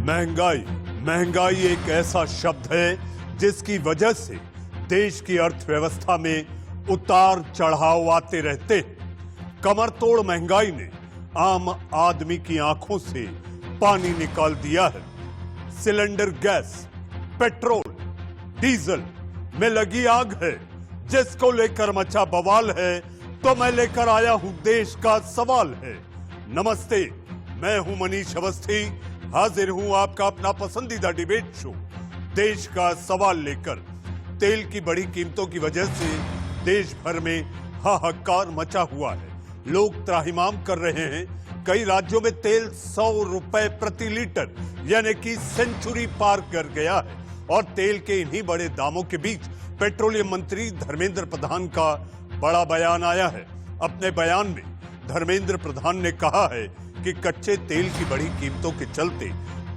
महंगाई महंगाई एक ऐसा शब्द है जिसकी वजह से देश की अर्थव्यवस्था में उतार चढ़ाव आते रहते हैं। कमर तोड़ महंगाई ने आम आदमी की आंखों से पानी निकाल दिया है। सिलेंडर गैस, पेट्रोल, डीजल में लगी आग है, जिसको लेकर मचा बवाल है। तो मैं लेकर आया हूं देश का सवाल है। नमस्ते, मैं हूं मनीष अवस्थी, हाजिर हूं आपका अपना पसंदीदा डिबेट शो देश का सवाल लेकर। तेल की बढ़ी कीमतों की वजह से देश भर में हाहाकार मचा हुआ है। लोग त्राहिमाम कर रहे हैं। कई राज्यों में तेल 100 रुपए प्रति लीटर यानी कि सेंचुरी पार कर गया है। और तेल के इन्हीं बड़े दामों के बीच पेट्रोलियम मंत्री धर्मेंद्र प्रधान का बड़ा बयान आया है। अपने बयान में धर्मेंद्र प्रधान ने कहा है कि कच्चे तेल की बढ़ी कीमतों के चलते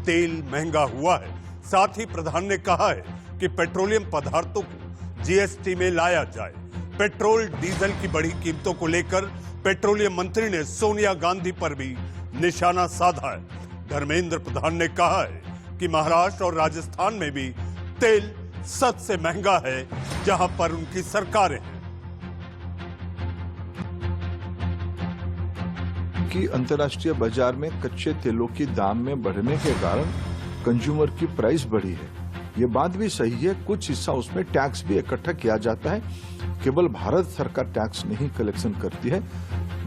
तेल महंगा हुआ है। साथ ही प्रधान ने कहा है कि पेट्रोलियम पदार्थों को जीएसटी में लाया जाए। पेट्रोल डीजल की बढ़ी कीमतों को लेकर पेट्रोलियम मंत्री ने सोनिया गांधी पर भी निशाना साधा है। धर्मेंद्र प्रधान ने कहा है कि महाराष्ट्र और राजस्थान में भी तेल सबसे महंगा है, जहां पर उनकी सरकारें हैं। कि अंतर्राष्ट्रीय बाजार में कच्चे तेलों की दाम में बढ़ने के कारण कंज्यूमर की प्राइस बढ़ी है। ये बात भी सही है। कुछ हिस्सा उसमें टैक्स भी इकट्ठा किया जाता है। केवल भारत सरकार टैक्स नहीं कलेक्शन करती है।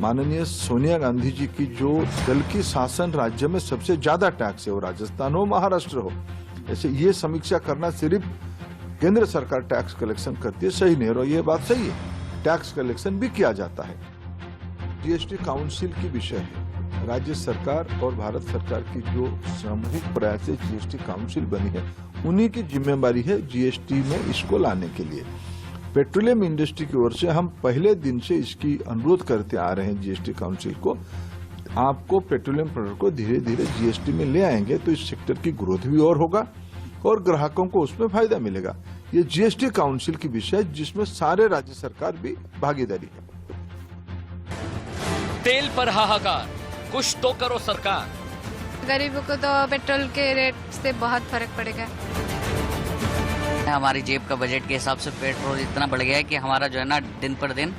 माननीय सोनिया गांधी जी की जो दल की शासन राज्य में सबसे ज्यादा टैक्स है, वो राजस्थान हो, महाराष्ट्र हो, ऐसे ये समीक्षा करना सिर्फ केंद्र सरकार टैक्स कलेक्शन करती है सही नहीं। और ये बात सही है, टैक्स कलेक्शन भी किया जाता है। जीएसटी काउंसिल की विषय है। राज्य सरकार और भारत सरकार की जो सामूहिक प्रयास से जीएसटी काउंसिल बनी है, उन्हीं की जिम्मेदारी है जीएसटी में इसको लाने के लिए। पेट्रोलियम इंडस्ट्री की ओर से हम पहले दिन से इसकी अनुरोध करते आ रहे हैं जीएसटी काउंसिल को। आपको पेट्रोलियम प्रोडक्ट को धीरे धीरे जीएसटी में ले आएंगे तो इस सेक्टर की ग्रोथ भी और होगा और ग्राहकों को उसमें फायदा मिलेगा। ये जीएसटी काउंसिल की विषय है जिसमें सारे राज्य सरकार भी भागीदारी है। तेल पर हाहाकार, कुछ तो करो सरकार। गरीबों को तो पेट्रोल के रेट से बहुत फर्क पड़ेगा। हमारी जेब का बजट के हिसाब से पेट्रोल इतना बढ़ गया है कि हमारा जो है ना दिन पर दिन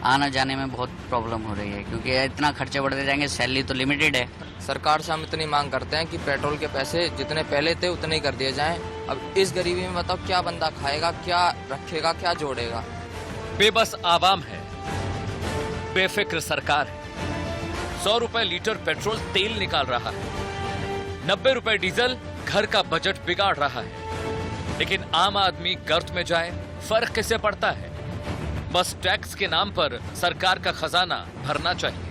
आना जाने में बहुत प्रॉब्लम हो रही है, क्योंकि इतना खर्चे बढ़ते जाएंगे। सैलरी तो लिमिटेड है। सरकार से हम इतनी मांग करते हैं कि पेट्रोल के पैसे जितने पहले थे उतने ही कर दिए जाएं। अब इस गरीबी में बताओ क्या बंदा खाएगा, क्या रखेगा, क्या जोड़ेगा। बेबस आवाम है, बेफिक्र सरकार है। 100 रुपए लीटर पेट्रोल तेल निकाल रहा है, 90 रुपए डीजल घर का बजट बिगाड़ रहा है। लेकिन आम आदमी गर्त में जाए, फर्क कैसे पड़ता है? बस टैक्स के नाम पर सरकार का खजाना भरना चाहिए।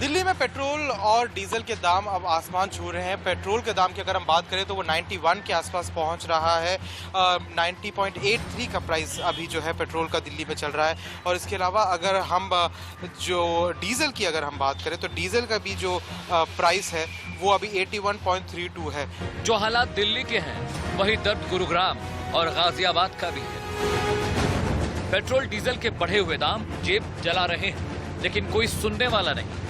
दिल्ली में पेट्रोल और डीजल के दाम अब आसमान छू रहे हैं। पेट्रोल के दाम की अगर हम बात करें तो वो 91 के आसपास पहुंच रहा है। 90.83 का प्राइस अभी जो है पेट्रोल का दिल्ली में चल रहा है। और इसके अलावा अगर हम जो डीजल की अगर हम बात करें तो डीजल का भी जो प्राइस है वो अभी 81.32 है। जो हालात दिल्ली के हैं वही दर्द गुरुग्राम और गाजियाबाद का भी है। पेट्रोल डीजल के बढ़े हुए दाम जेब जला रहे हैं, लेकिन कोई सुनने वाला नहीं।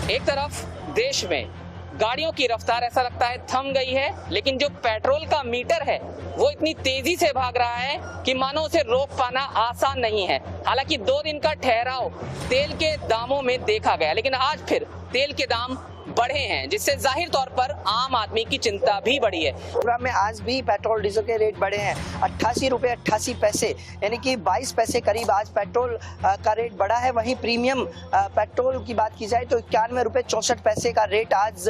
एक तरफ देश में गाड़ियों की रफ्तार ऐसा लगता है थम गई है, लेकिन जो पेट्रोल का मीटर है वो इतनी तेजी से भाग रहा है कि मानो उसे रोक पाना आसान नहीं है। हालांकि 2 दिन का ठहराव तेल के दामों में देखा गया, लेकिन आज फिर तेल के दाम बढ़े हैं, जिससे जाहिर तौर पर आम आदमी की चिंता भी बढ़ी है। गुरुग्राम में आज भी पेट्रोल डीजल के रेट बढ़े हैं। 88 रुपए 88 पैसे यानी कि 22 पैसे करीब आज पेट्रोल का रेट बढ़ा है। वहीं प्रीमियम पेट्रोल की बात की जाए तो 91 रुपए 64 पैसे का रेट आज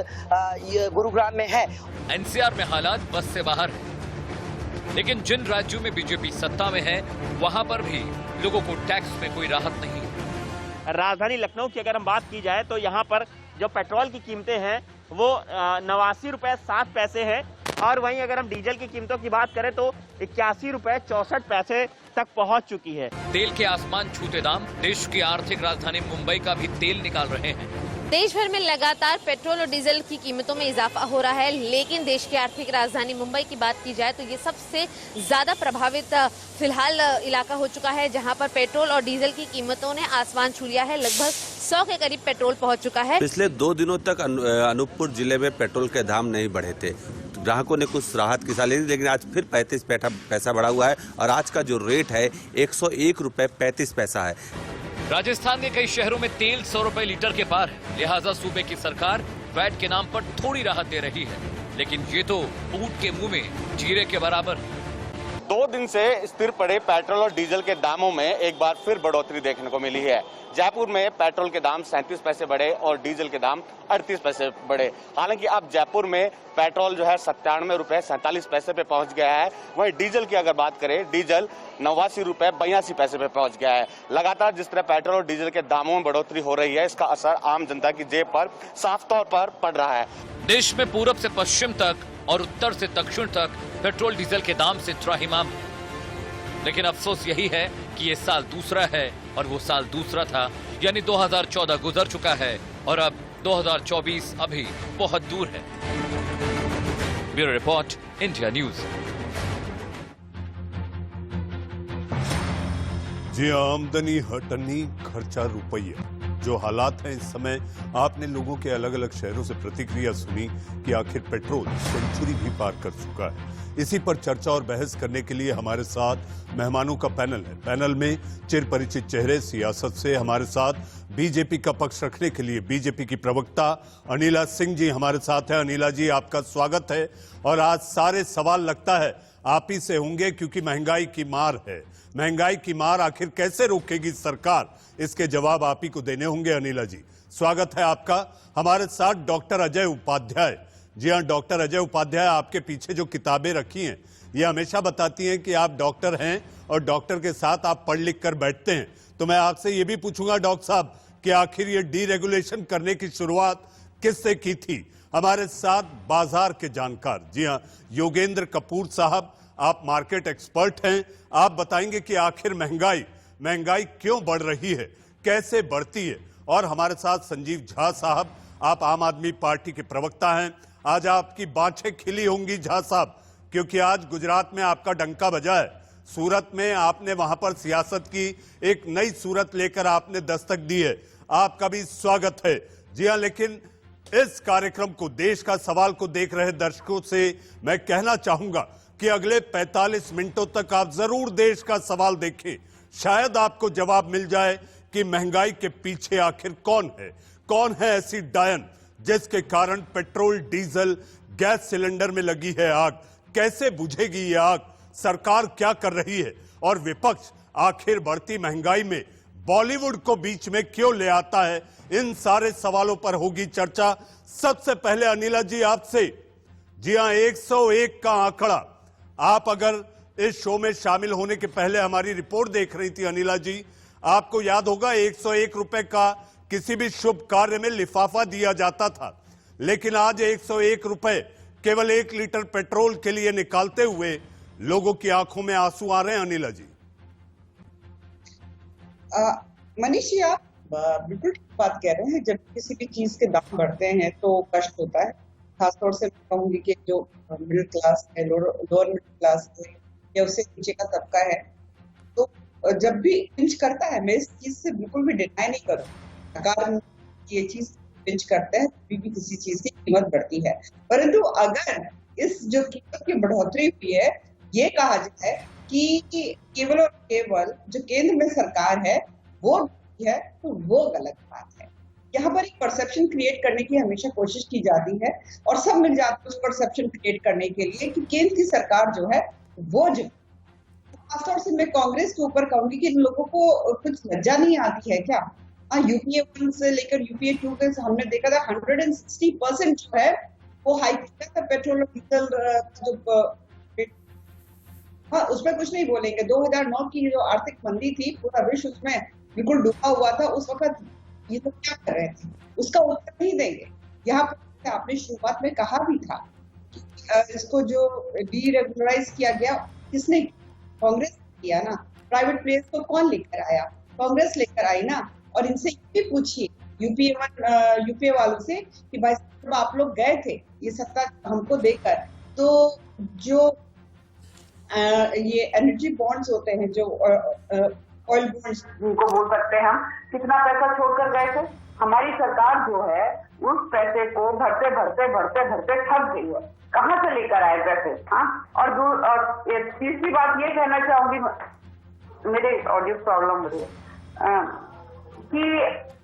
गुरुग्राम में है। एनसीआर में हालात बस से बाहर है, लेकिन जिन राज्यों में बीजेपी सत्ता में है वहां पर भी लोगों को टैक्स में कोई राहत नहीं है। राजधानी लखनऊ की अगर हम बात की जाए तो यहाँ पर जो पेट्रोल की कीमतें हैं वो 89 रुपए 7 पैसे है। और वहीं अगर हम डीजल की कीमतों की बात करें तो 81 रुपए 64 पैसे तक पहुंच चुकी है। तेल के आसमान छूते दाम देश की आर्थिक राजधानी मुंबई का भी तेल निकाल रहे हैं। देश भर में लगातार पेट्रोल और डीजल की कीमतों में इजाफा हो रहा है, लेकिन देश की आर्थिक राजधानी मुंबई की बात की जाए तो ये सबसे ज्यादा प्रभावित फिलहाल इलाका हो चुका है, जहां पर पेट्रोल और डीजल की कीमतों ने आसमान छू लिया है। लगभग 100 के करीब पेट्रोल पहुंच चुका है। पिछले 2 दिनों तक अनूपपुर जिले में पेट्रोल के दाम नहीं बढ़े थे। ग्राहकों ने कुछ राहत की सा ली, लेकिन आज फिर 35 पैसा बढ़ा हुआ है और आज का जो रेट है 101 रुपए 35 पैसा है। राजस्थान के कई शहरों में तेल 100 रुपए लीटर के पार है, लिहाजा सूबे की सरकार वैट के नाम पर थोड़ी राहत दे रही है, लेकिन ये तो ऊंट के मुंह में जीरे के बराबर है। 2 दिन से स्थिर पड़े पेट्रोल और डीजल के दामों में एक बार फिर बढ़ोतरी देखने को मिली है। जयपुर में पेट्रोल के दाम 37 पैसे बढ़े और डीजल के दाम 38 पैसे बढ़े। हालांकि अब जयपुर में पेट्रोल जो है 97 रुपए 47 पैसे पे पहुंच गया है। वहीं डीजल की अगर बात करें, डीजल 89 रुपए 82 पैसे पे पहुंच गया है। लगातार जिस तरह पेट्रोल और डीजल के दामों में बढ़ोतरी हो रही है, इसका असर आम जनता की जेब पर साफ तौर पर पड़ रहा है। देश में पूरब से पश्चिम तक और उत्तर से दक्षिण तक पेट्रोल डीजल के दाम से त्राहिमाम है, लेकिन अफसोस यही है कि ये साल दूसरा है और वो साल दूसरा था, यानी 2014 गुजर चुका है और अब 2024 अभी बहुत दूर है। Bureau report, India news. जी, आमदनी हटनी खर्चा रुपया, जो हालात हैं इस समय। आपने लोगों के अलग अलग शहरों से प्रतिक्रिया सुनी कि आखिर पेट्रोल सेंचुरी भी पार कर चुका है। इसी पर चर्चा और बहस करने के लिए हमारे साथ मेहमानों का पैनल है। पैनल में चिर परिचित चेहरे सियासत से हमारे साथ बीजेपी का पक्ष रखने के लिए बीजेपी की प्रवक्ता अनिला सिंह जी हमारे साथ है। अनिला जी, आपका स्वागत है। और आज सारे सवाल लगता है आप ही से होंगे, क्योंकि महंगाई की मार है। महंगाई की मार आखिर कैसे रोकेगी सरकार, इसके जवाब आप ही को देने होंगे। अनिला जी, स्वागत है आपका। हमारे साथ डॉक्टर अजय उपाध्याय। जी हाँ, डॉक्टर अजय उपाध्याय, आपके पीछे जो किताबें रखी हैं ये हमेशा बताती हैं कि आप डॉक्टर हैं और डॉक्टर के साथ आप पढ़ लिख कर बैठते हैं। तो मैं आपसे ये भी पूछूंगा डॉक्टर साहब कि आखिर ये डीरेगुलेशन करने की शुरुआत किससे की थी। हमारे साथ बाजार के जानकार, जी हाँ, योगेंद्र कपूर साहब, आप मार्केट एक्सपर्ट हैं। आप बताएंगे कि आखिर महंगाई क्यों बढ़ रही है, कैसे बढ़ती है। और हमारे साथ संजीव झा साहब, आप आम आदमी पार्टी के प्रवक्ता हैं। आज आपकी बाँछें खिली होंगी झा साहब, क्योंकि आज गुजरात में आपका डंका बजा है। सूरत में आपने वहां पर सियासत की एक नई सूरत लेकर आपने दस्तक दी है। आपका भी स्वागत है। जी हाँ, लेकिन इस कार्यक्रम को, देश का सवाल को देख रहे दर्शकों से मैं कहना चाहूंगा कि अगले 45 मिनटों तक आप जरूर देश का सवाल देखें। शायद आपको जवाब मिल जाए कि महंगाई के पीछे आखिर कौन है ऐसी डायन जिसके कारण पेट्रोल, डीजल, गैस सिलेंडर में लगी है आग। कैसे बुझेगी ये आग, सरकार क्या कर रही है और विपक्ष आखिर बढ़ती महंगाई में बॉलीवुड को बीच में क्यों ले आता है। इन सारे सवालों पर होगी चर्चा। सबसे पहले अनिला जी आपसे। जी हाँ, 101 का आंकड़ा, आप अगर इस शो में शामिल होने के पहले हमारी रिपोर्ट देख रही थी अनिला जी, आपको याद होगा 101 रुपए का किसी भी शुभ कार्य में लिफाफा दिया जाता था, लेकिन आज 101 रुपए केवल 1 लीटर पेट्रोल के लिए निकालते हुए लोगों की आंखों में आंसू आ रहे हैं। अनिला जी। मनीष जी, आप बिल्कुल ठीक बात कह रहे हैं। जब किसी भी चीज के दाम बढ़ते हैं तो कष्ट होता है। खासतौर से मैं कहूंगी कि जो मिडिल क्लास है, लोअर मिडिल क्लास है या उससे नीचे का तबका है, तो जब भी पिंच करता है, मैं इस चीज से बिल्कुल भी डिनाई नहीं करूँ, सरकार ये चीज पिंच करता है, भी किसी चीज की कीमत बढ़ती है। परंतु अगर इस जो कीमत की बढ़ोतरी हुई है, ये कहा जाए कि केवल और केवल जो केंद्र में सरकार है वो है, तो वो गलत बात है। यहाँ पर एक परसेप्शन क्रिएट करने की हमेशा कोशिश की जाती है और सब मिल जाते हैं उस परसेप्शन क्रिएट करने के लिए कि केंद्र की सरकार जो है वो जो, खासतौर से मैं कांग्रेस के ऊपर कहूंगी कि इन लोगों को कुछ लज्जा नहीं आती है क्या। यूपीए 1 से लेकर यूपीए 2 के हमने देखा था 160% जो है वो हाइक किया था पेट्रोल और डीजल जो, हाँ उसमें कुछ नहीं बोलेंगे। 2009 की जो आर्थिक मंदी थी, पूरा विश्व उसमें बिल्कुल डूबा हुआ था। उस वक्त ये लोग क्या कर रहे थे, उसका उत्तर नहीं देंगे। यहाँ पर आपने शुरुआत में कहा भी था कि इसको जो डीरेगुलराइज किया गया, किसने, कांग्रेस किया ना। प्राइवेट प्लेयर्स को कौन लेकर आया, कांग्रेस लेकर आई ना। और इनसे ये भी पूछिए यूपीए वालों से कि भाई जब आप लोग गए थे ये सत्ता हमको देकर, तो जो ये एनर्जी बॉन्ड्स होते हैं, जो ऑयल बॉन्ड्स जिनको बोल सकते हैं हम, कितना पैसा छोड़कर गए थे। हमारी सरकार जो है उस पैसे को भरते भरते थक गई है। कहाँ से लेकर आए पैसे? हाँ, और तीसरी बात ये कहना चाहूंगी, मेरे ऑडियो प्रॉब्लम हो रही है, कि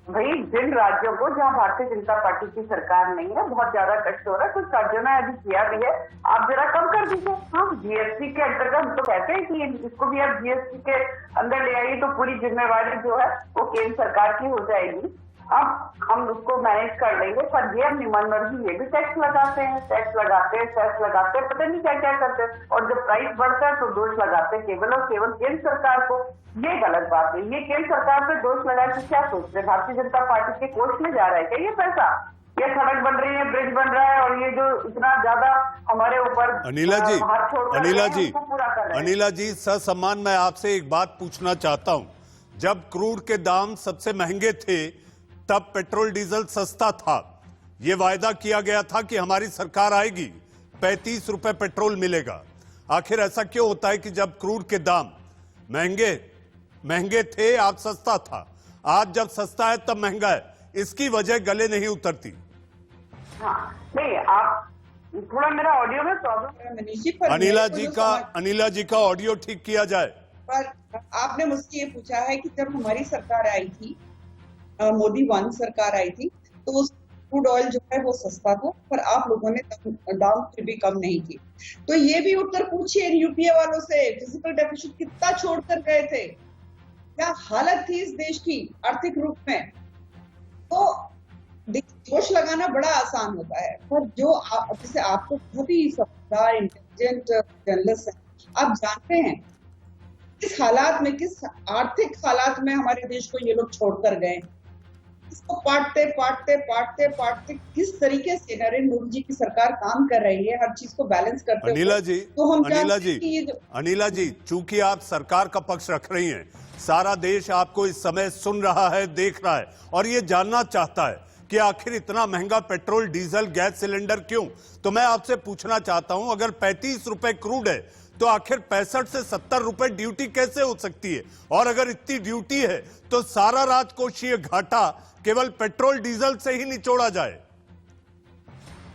भाई जिन राज्यों को जहाँ भारतीय जनता पार्टी की सरकार नहीं है बहुत ज्यादा कष्ट हो रहा है, कुछ राज्यों ने अभी किया भी है, आप जरा कम कर दीजिए। हाँ, जीएसटी के अंतर्गत हम तो कहते हैं कि इसको भी आप जीएसटी के अंदर ले आइए तो पूरी जिम्मेवारी जो है वो केंद्र सरकार की हो जाएगी। अब हम उसको मैनेज कर लेंगे, पर ये अपनी मनमर्जी ये भी टैक्स लगाते हैं, टैक्स लगाते हैं, पता नहीं क्या क्या करते हैं, और जब प्राइस बढ़ता है तो दोष लगाते हैं केवल और केवल केंद्र सरकार को। ये गलत बात है। ये केंद्र सरकार पे दोष लगाए तो क्या सोच रहे हैं? भारतीय जनता पार्टी के कोष में जा रहा है क्या ये पैसा? ये सड़क बन रही है, ब्रिज बन रहा है, और ये जो इतना ज्यादा हमारे ऊपर अनिला जी ससम्मान मैं आपसे एक बात पूछना चाहता हूं। जब क्रूड के दाम सबसे महंगे थे तब पेट्रोल डीजल सस्ता था। यह वायदा किया गया था कि हमारी सरकार आएगी 35 रुपए पेट्रोल मिलेगा। आखिर ऐसा क्यों होता है कि जब क्रूड के दाम महंगे थे आप सस्ता था, आज जब सस्ता है तब महंगा है? इसकी वजह गले नहीं उतरती। हाँ, नहीं, आप थोड़ा मेरा ऑडियो में प्रॉब्लम। अनिला जी का ऑडियो ठीक किया जाए। पर आपने मुझसे ये पूछा है कि जब हमारी सरकार आई थी, मोदी 1 सरकार आई थी, तो क्रूड ऑयल जो है वो सस्ता था, पर आप लोगों ने दाम फिर भी कम नहीं की। तो ये भी उत्तर पूछिए यूपीए वालों से, फिजिकल डेफिसिट कितना छोड़कर गए थे, क्या हालत थी इस देश की आर्थिक रूप में। तो दोष लगाना बड़ा आसान होता है, पर जो जैसे आपको बहुत ही समझदार इंटेलिजेंट जर्नलिस्ट है, आप जानते हैं किस हालात में, किस आर्थिक हालात में हमारे देश को ये लोग छोड़कर गए। इसको पाटते किस तरीके से नरेंद्र मोदी जी की सरकार काम कर रही है, हर चीज को बैलेंस करते हुए। तो हम अनिला जी, चूंकि आप सरकार का पक्ष रख रही हैं, सारा देश आपको इस समय सुन रहा है, देख रहा है, और ये जानना चाहता है कि आखिर इतना महंगा पेट्रोल, डीजल, गैस सिलेंडर क्यों? तो मैं आपसे पूछना चाहता हूं, अगर 35 रुपए क्रूड है तो आखिर 65 से 70 रुपए ड्यूटी कैसे हो सकती है? और अगर इतनी ड्यूटी है तो सारा राजकोषीय घाटा केवल पेट्रोल डीजल से ही निचोड़ा जाए?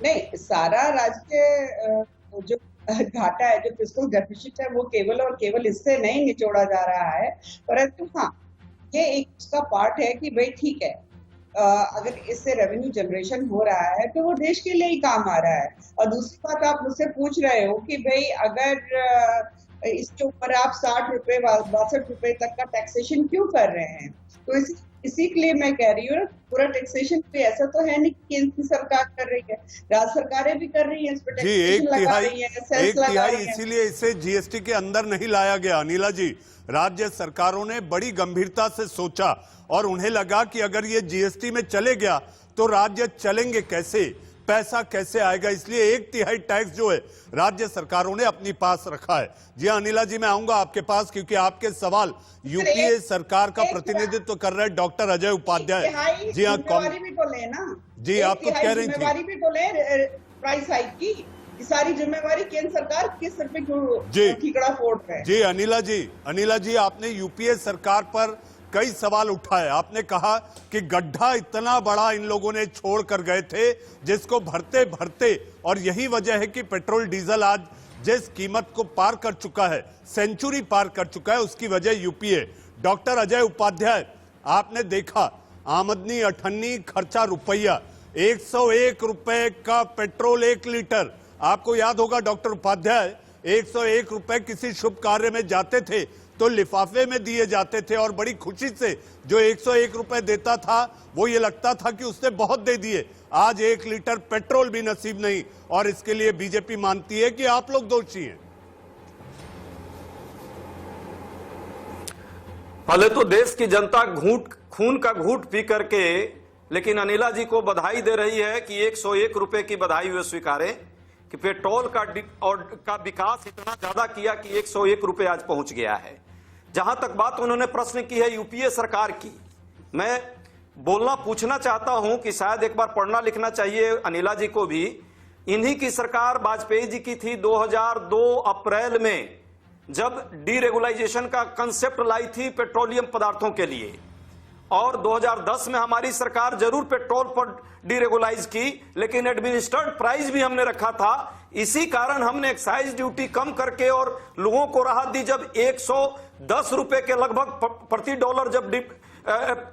नहीं, सारा राज्य जो घाटा है, जो फिस्कल डेफिसिट है, वो केवल और केवल इससे नहीं निचोड़ा जा रहा है, परंतु हाँ, ये एक उसका पार्ट है कि भाई ठीक है, अगर इससे रेवेन्यू जनरेशन हो रहा है तो वो देश के लिए ही काम आ रहा है। और दूसरी बात, आप मुझसे पूछ रहे हो कि भाई अगर इसके ऊपर आप 60 रुपए 62 रुपए तक का टैक्सेशन क्यों कर रहे हैं, तो इसी के लिए मैं कह रही हूँ, पूरा टैक्सेशन पे ऐसा तो है नहीं कि केंद्र की सरकार कर रही है, राज्य सरकारें भी कर रही है, इस पर टैक्सेशन लगा रही है, सेस लगा रही है। इसीलिए इसे जीएसटी के अंदर नहीं लाया गया। अनिला जी, राज्य सरकारों ने बड़ी गंभीरता से सोचा और उन्हें लगा कि अगर ये जीएसटी में चले गया तो राज्य चलेंगे कैसे, पैसा कैसे आएगा, इसलिए 1/3 टैक्स जो है राज्य सरकारों ने अपनी पास रखा है। जी अनिला जी, मैं आऊंगा आपके पास क्योंकि आपके सवाल यूपीए सरकार का प्रतिनिधित्व कर रहे डॉक्टर अजय उपाध्याय। जी हाँ, भी तो लेना जी, आप कुछ कह रही थी। भी तो ले प्राइस हाइक की, सारी जिम्मेवारी केंद्र सरकार के सर पे क्यों ठीकरा फोड़ रहे हैं? जी अनिला जी, आपने यूपीए सरकार पर कई सवाल उठाए। आपने कहा कि गड्ढा इतना बड़ा इन लोगों ने छोड़ कर गए थे जिसको भरते भरते, और यही वजह है कि पेट्रोल डीजल आज जिस कीमत को पार कर चुका है, सेंचुरी पार कर चुका है, उसकी वजह यूपीए। डॉक्टर अजय उपाध्याय, आपने देखा आमदनी अठन्नी, खर्चा रुपया, 101 रुपए का पेट्रोल 1 लीटर। आपको याद होगा डॉक्टर उपाध्याय, 101 रुपए किसी शुभ कार्य में जाते थे तो लिफाफे में दिए जाते थे, और बड़ी खुशी से जो 101 रुपए देता था वो ये लगता था कि उसने बहुत दे दिए। आज 1 लीटर पेट्रोल भी नसीब नहीं, और इसके लिए बीजेपी मानती है कि आप लोग दोषी हैं। पहले तो देश की जनता खून का घूंट पी करके, लेकिन अनिला जी को बधाई दे रही है कि 101 रुपए की बधाई वे स्वीकारे कि पेट्रोल का विकास इतना ज्यादा किया कि 101 रुपए आज पहुंच गया है। जहां तक बात उन्होंने प्रश्न की है यूपीए सरकार की, मैं पूछना चाहता हूं कि शायद एक बार पढ़ना लिखना चाहिए अनिला जी को भी। इन्हीं की सरकार वाजपेयी जी की थी 2002 अप्रैल में, जब डीरेगुलाइजेशन का कंसेप्ट लाई थी पेट्रोलियम पदार्थों के लिए, और 2010 में हमारी सरकार जरूर पेट्रोल पर डीरेगुलाइज की, लेकिन एडमिनिस्ट्रेड प्राइस भी हमने रखा था। इसी कारण हमने एक्साइज ड्यूटी कम करके और लोगों को राहत दी। जब 110 रुपए के लगभग प्रति डॉलर जब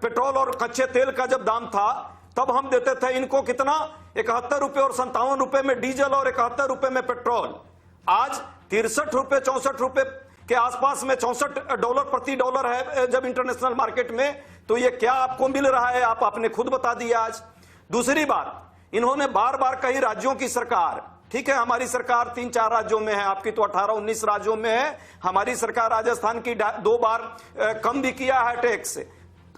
पेट्रोल और कच्चे तेल का जब दाम था, तब हम देते थे इनको कितना, 71 रुपए और 57 रुपए में डीजल और 71 रुपए में पेट्रोल। आज 63 रुपए 64 रुपए के आसपास में, $64 प्रति डॉलर है जब इंटरनेशनल मार्केट में। तो ये क्या आपको मिल रहा है, आपने खुद बता दिया आज। दूसरी बात, इन्होंने बार बार कही राज्यों की सरकार, ठीक है हमारी सरकार 3-4 राज्यों में है, आपकी तो 18-19 राज्यों में है। हमारी सरकार राजस्थान की 2 बार कम भी किया है टैक्स।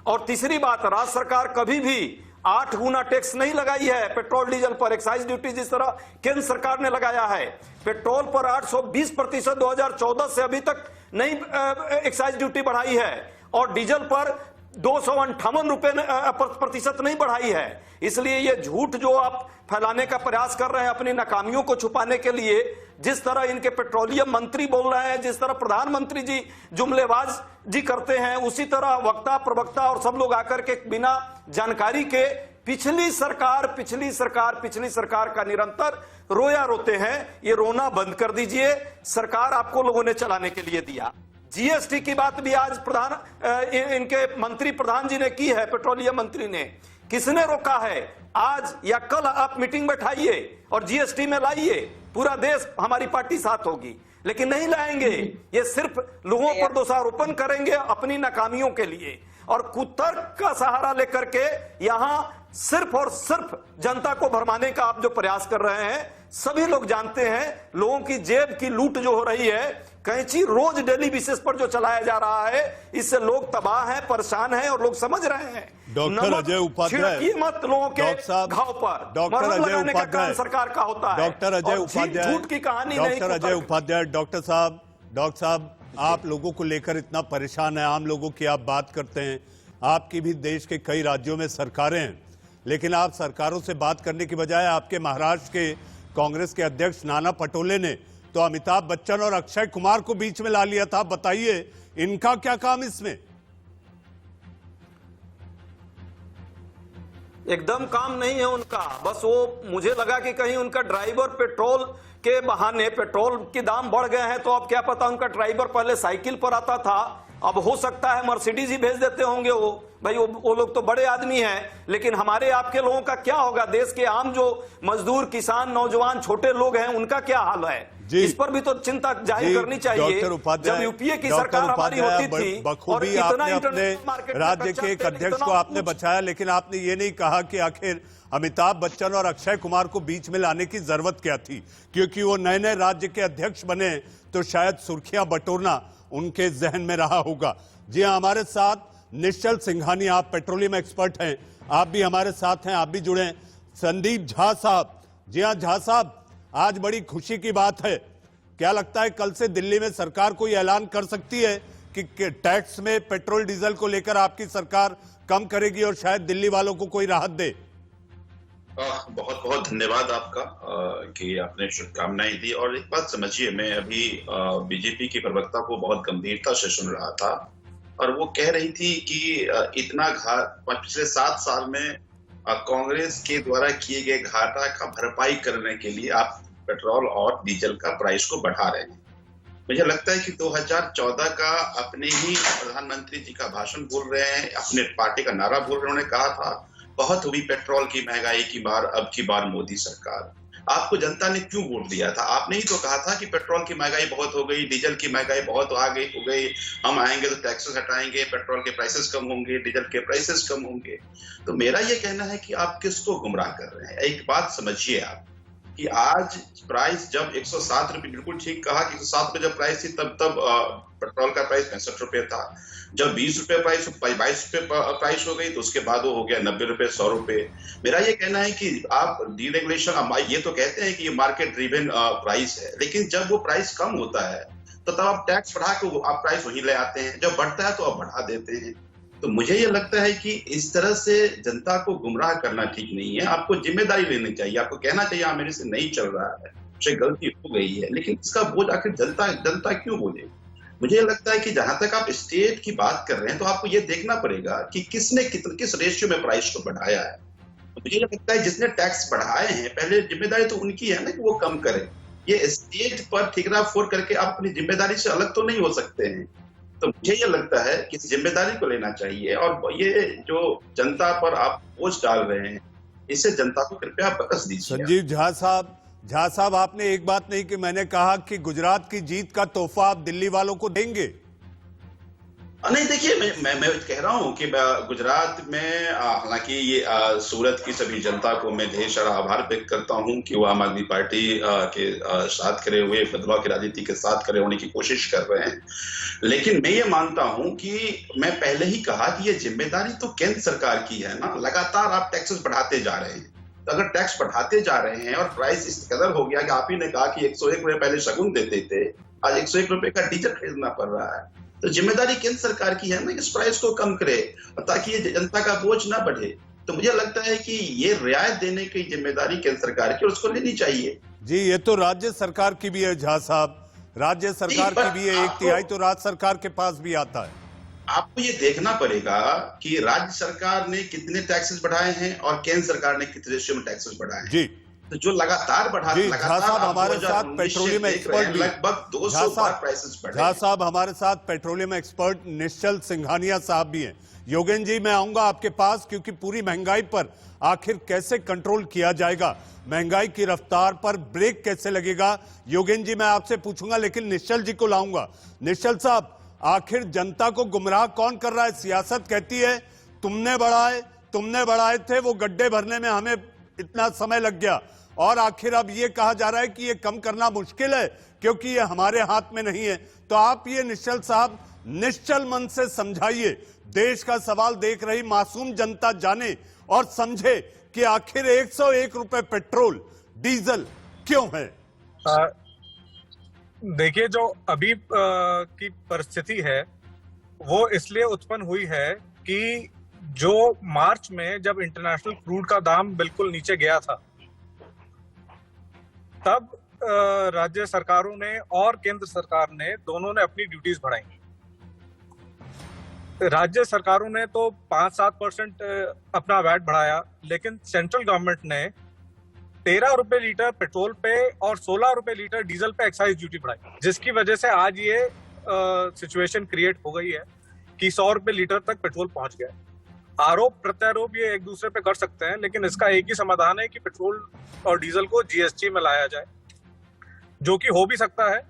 और तीसरी बात, राज्य सरकार कभी भी 8 गुना टैक्स नहीं लगाई है पेट्रोल डीजल पर, एक्साइज ड्यूटी जिस तरह केंद्र सरकार ने लगाया है। पेट्रोल पर 820% 2014 से अभी तक नहीं एक्साइज ड्यूटी बढ़ाई है, और डीजल पर 258 रुपए प्रतिशत नहीं बढ़ाई है। इसलिए ये झूठ जो आप फैलाने का प्रयास कर रहे हैं अपनी नाकामियों को छुपाने के लिए, जिस तरह इनके पेट्रोलियम मंत्री बोल रहे हैं, जिस तरह प्रधानमंत्री जी जुमलेबाज जी करते हैं, उसी तरह वक्ता प्रवक्ता और सब लोग आकर के बिना जानकारी के पिछली सरकार का निरंतर रोया रोते हैं। ये रोना बंद कर दीजिए, सरकार आपको लोगों ने चलाने के लिए दिया। जीएसटी की बात भी आज इनके मंत्री प्रधान जी ने की है, पेट्रोलियम मंत्री ने। किसने रोका है? आज या कल आप मीटिंग बैठाइए और जीएसटी में लाइए, पूरा देश हमारी पार्टी साथ होगी, लेकिन नहीं लाएंगे। ये सिर्फ लोगों पर दोषारोपण करेंगे अपनी नाकामियों के लिए, और कुतर्क का सहारा लेकर के यहां सिर्फ और सिर्फ जनता को भरमाने का आप जो प्रयास कर रहे हैं। सभी लोग जानते हैं लोगों की जेब की लूट जो हो रही है, कैंची रोज डेली बेसिस पर जो चलाया जा रहा है, इससे लोग तबाह हैं, परेशान हैं, और लोग समझ रहे हैं। डॉक्टर अजय उपाध्याय, मत लोगों के घाव पर। डॉक्टर अजय उपाध्याय सरकार का होता है। डॉक्टर अजय उपाध्याय, झूठ की कहानी नहीं। डॉक्टर अजय उपाध्याय, डॉक्टर साहब आप लोगों को लेकर इतना परेशान है, आम लोगों की आप बात करते हैं। आपकी भी देश के कई राज्यों में सरकारें हैं, लेकिन आप सरकारों से बात करने की बजाय आपके महाराष्ट्र के कांग्रेस के अध्यक्ष नाना पटोले ने तो अमिताभ बच्चन और अक्षय कुमार को बीच में ला लिया था। बताइए इनका क्या काम इसमें? एकदम काम नहीं है उनका। बस वो, मुझे लगा कि कहीं उनका ड्राइवर पेट्रोल के बहाने, पेट्रोल के दाम बढ़ गए हैं तो अब क्या पता उनका ड्राइवर पहले साइकिल पर आता था, अब हो सकता है मर्सिडीज ही भेज देते होंगे वो। भाई वो लोग तो बड़े आदमी हैं, लेकिन हमारे आपके लोगों का क्या होगा? देश के आम जो मजदूर, किसान, नौजवान, छोटे लोग हैं, उनका क्या हाल है? इस पर भी तो चिंता जाहिर करनी चाहिए। जब यूपीए की सरकार हमारी होती थी, बखूबी आपने अपने राज्य के एक अध्यक्ष को आपने बचाया, लेकिन आपने ये नहीं कहा कि आखिर अमिताभ बच्चन और अक्षय कुमार को बीच में लाने की जरूरत क्या थी, क्योंकि वो नए नए राज्य के अध्यक्ष बने तो शायद सुर्खियां बटोरना उनके जहन में रहा होगा। जी हाँ, हमारे साथ निश्चल सिंघानी, आप पेट्रोलियम एक्सपर्ट हैं, आप भी हमारे साथ हैं, आप भी जुड़े। संदीप झा साहब, जी हाँ झा साहब, आज बड़ी खुशी की बात है। क्या लगता है कल से दिल्ली में सरकार कोई ऐलान कर सकती है कि टैक्स में पेट्रोल डीजल को लेकर आपकी सरकार कम करेगी और शायद दिल्ली वालों को कोई राहत दे? बहुत बहुत धन्यवाद आपका कि आपने शुभकामनाएं दी। और एक बात समझिए, मैं अभी बीजेपी की प्रवक्ता को बहुत गंभीरता से सुन रहा था, और वो कह रही थी कि इतना पिछले 7 साल में कांग्रेस के द्वारा किए गए घाटा का भरपाई करने के लिए आप पेट्रोल और डीजल का प्राइस को बढ़ा रहे हैं। मुझे लगता है कि 2014 का अपने ही प्रधानमंत्री जी का भाषण बोल रहे हैं, अपने पार्टी का नारा बोल रहे हैं। उन्होंने कहा था बहुत हुई पेट्रोल की महंगाई की बार, अब की बार मोदी सरकार। आपको जनता ने क्यों वोट दिया था? आपने ही तो कहा था कि पेट्रोल की महंगाई बहुत हो गई, डीजल की महंगाई बहुत हो गई, हम आएंगे तो टैक्सेस हटाएंगे, पेट्रोल के प्राइसेस कम होंगे, डीजल के प्राइसेस कम होंगे। तो मेरा ये कहना है कि आप किसको गुमराह कर रहे हैं? एक बात समझिए आप कि आज प्राइस जब 107 रुपये, बिल्कुल ठीक कहा कि 107 रुपये जब प्राइस थी तब पेट्रोल का प्राइस 65 रुपये था। जब 20 रुपये प्राइस 22 रुपये प्राइस हो गई तो उसके बाद वो हो गया 90 रुपये, 100 रुपये। मेरा ये कहना है कि आप डीरेगुलेशन, ये तो कहते हैं कि ये मार्केट ड्रिवन प्राइस है, लेकिन जब वो प्राइस कम होता है तो तब आप टैक्स बढ़ा के आप प्राइस वही ले आते हैं, जब बढ़ता है तो आप बढ़ा देते हैं। तो मुझे ये लगता है कि इस तरह से जनता को गुमराह करना ठीक नहीं है। आपको जिम्मेदारी लेनी चाहिए, आपको कहना चाहिए हाँ मेरे से नहीं चल रहा है, मुझसे गलती हो गई है, लेकिन इसका बोझ आखिर जनता क्यों बोले? मुझे लगता है कि जहां तक आप स्टेट की बात कर रहे हैं तो आपको ये देखना पड़ेगा कि किसने किस रेशियो में प्राइस को बढ़ाया है। तो मुझे लगता है जिसने टैक्स बढ़ाए हैं पहले जिम्मेदारी तो उनकी है ना कि वो कम करें। ये स्टेट पर ठिकरा फोड़ करके आप अपनी जिम्मेदारी से अलग तो नहीं हो सकते हैं। तो मुझे ये लगता है कि इस जिम्मेदारी को लेना चाहिए और ये जो जनता पर आप बोझ डाल रहे हैं इससे जनता को कृपया बकस दीजिए। संजीव झा साहब आपने एक बात नहीं कि मैंने कहा कि गुजरात की जीत का तोहफा आप दिल्ली वालों को देंगे। नहीं देखिए मैं कह रहा हूं कि गुजरात में हालांकि ये सूरत की सभी जनता को मैं ढेर सारा आभार व्यक्त करता हूं कि वो आम आदमी पार्टी के साथ खड़े हुए बदलाव की राजनीति के साथ खड़े होने की कोशिश कर रहे हैं। लेकिन मैं ये मानता हूं कि मैं पहले ही कहा कि ये जिम्मेदारी तो केंद्र सरकार की है ना। लगातार आप टैक्सेस बढ़ाते जा रहे हैं, तो अगर टैक्स बढ़ाते जा रहे हैं और प्राइस इस कदर हो गया कि आप ही ने कहा कि 101 रुपए पहले शगुन देते थे, आज 101 रुपए का डीजल खरीदना पड़ रहा है, तो जिम्मेदारी केंद्र सरकार की है ना इस प्राइस को कम करे ताकि ये जनता का बोझ ना बढ़े। तो मुझे लगता है कि ये रियायत देने की जिम्मेदारी केंद्र सरकार की और उसको लेनी चाहिए। जी ये तो राज्य सरकार की भी है झा साहब, राज्य सरकार की भी है, 1/3 तो राज्य सरकार के पास भी आता है। आपको ये देखना पड़ेगा कि राज्य सरकार ने कितने टैक्सेस बढ़ाए हैं और केंद्र सरकार ने कितने रेशियो में टैक्सेस बढ़ाए हैं। जी तो जो लगातार हमारे साथ पेट्रोलियम एक्सपर्ट भी लगभग 200 बार प्राइसेस बढ़े। झा साहब हमारे साथ पेट्रोलियम एक्सपर्ट निश्चल सिंघानिया साहब भी हैं। योगेंद्र जी मैं आऊंगा आपके पास क्योंकि पूरी महंगाई पर आखिर कैसे कंट्रोल किया जाएगा, महंगाई की रफ्तार पर ब्रेक कैसे लगेगा, योगेंद्र जी मैं आपसे पूछूंगा, लेकिन निश्चल जी को लाऊंगा। निश्चल साहब आखिर जनता को गुमराह कौन कर रहा है? सियासत कहती है तुमने बढ़ाए थे, वो गड्ढे भरने में हमें इतना समय लग गया, और आखिर अब ये कहा जा रहा है कि ये कम करना मुश्किल है क्योंकि ये हमारे हाथ में नहीं है। तो आप ये निश्चल साहब निश्चल मन से समझाइए, देश का सवाल देख रही मासूम जनता जाने और समझे कि आखिर 101 रुपए पेट्रोल डीजल क्यों है। देखिए जो अभी की परिस्थिति है वो इसलिए उत्पन्न हुई है कि जो मार्च में जब इंटरनेशनल क्रूड का दाम बिल्कुल नीचे गया था तब राज्य सरकारों ने और केंद्र सरकार ने दोनों ने अपनी ड्यूटीज बढ़ाई। राज्य सरकारों ने तो 5-7% अपना वैट बढ़ाया, लेकिन सेंट्रल गवर्नमेंट ने 13 रुपए लीटर पेट्रोल पे और 16 रुपए लीटर डीजल पे एक्साइज ड्यूटी बढ़ाई, जिसकी वजह से आज ये सिचुएशन क्रिएट हो गई है कि 100 रुपए लीटर तक पेट्रोल पहुंच गया। आरोप प्रत्यारोप ये एक दूसरे पे कर सकते हैं, लेकिन इसका एक ही समाधान है कि पेट्रोल और डीजल को जीएसटी में लाया जाए, जो कि हो भी सकता है।